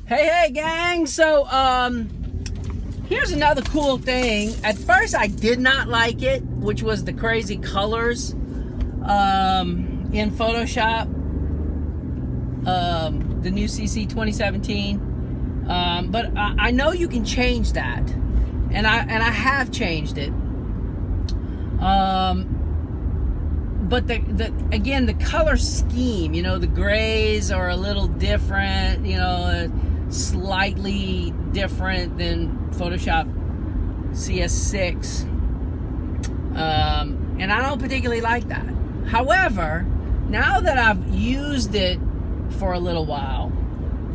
Hey gang, so here's another cool thing. At first I did not like it, which was the crazy colors in Photoshop, the new CC 2017, but I know you can change that, and I have changed it, but again, the color scheme, you know, the grays are a little different, you know, slightly different than Photoshop CS6, and I don't particularly like that. However, now that I've used it for a little while,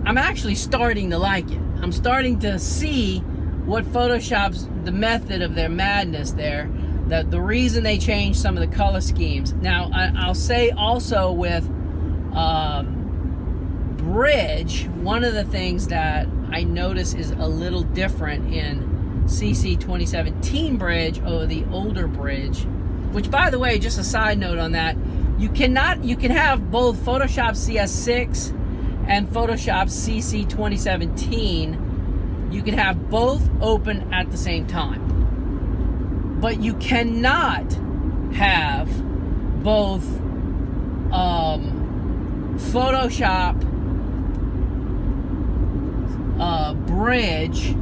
I'm actually starting to like it. I'm starting to see what Photoshop's, the method of their madness there, that the reason they changed some of the color schemes. Now, I'll say also with bridge, one of the things that I notice is a little different in CC 2017 bridge over the older bridge, which, by the way, just a side note on that, you can have both Photoshop CS6 and Photoshop CC 2017. You can have both open at the same time, but you cannot have both Photoshop Bridge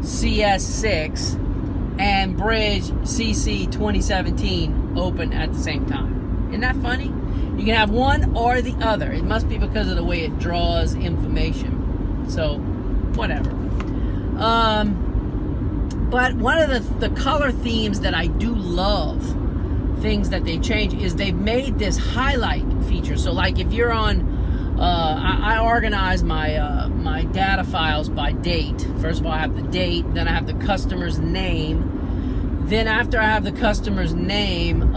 CS6 and Bridge CC 2017 open at the same time. Isn't that funny? You can have one or the other. It must be because of the way it draws information. So, whatever. But one of the color themes that I do love, things that they change, is they've made this highlight feature. So like if you're on, I organize my data files by date. First of all, I have the date, then I have the customer's name. Then after I have the customer's name,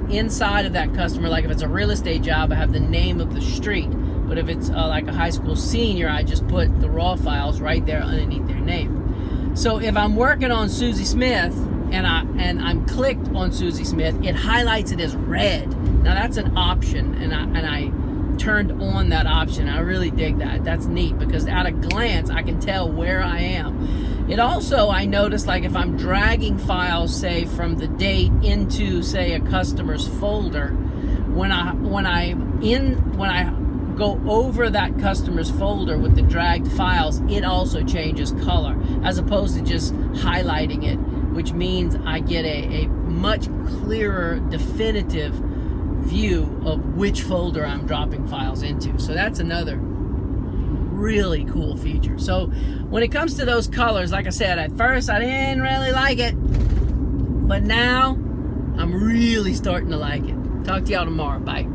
inside of that customer, like if it's a real estate job, I have the name of the street. But if it's like a high school senior, I just put the raw files right there underneath their name. So if I'm working on Susie Smith and I'm clicked on Susie Smith, it highlights it as red. Now that's an option, and I turned on that option. I really dig that. That's neat because at a glance I can tell where I am. It also, I noticed, like if I'm dragging files, say from the date into, say, a customer's folder, when I go over that customer's folder with the dragged files, it also changes color as opposed to just highlighting it, which means I get a much clearer, definitive view of which folder I'm dropping files into. So that's another really cool feature. So when it comes to those colors, like I said, at first I didn't really like it, but now I'm really starting to like it. Talk to y'all tomorrow. Bye.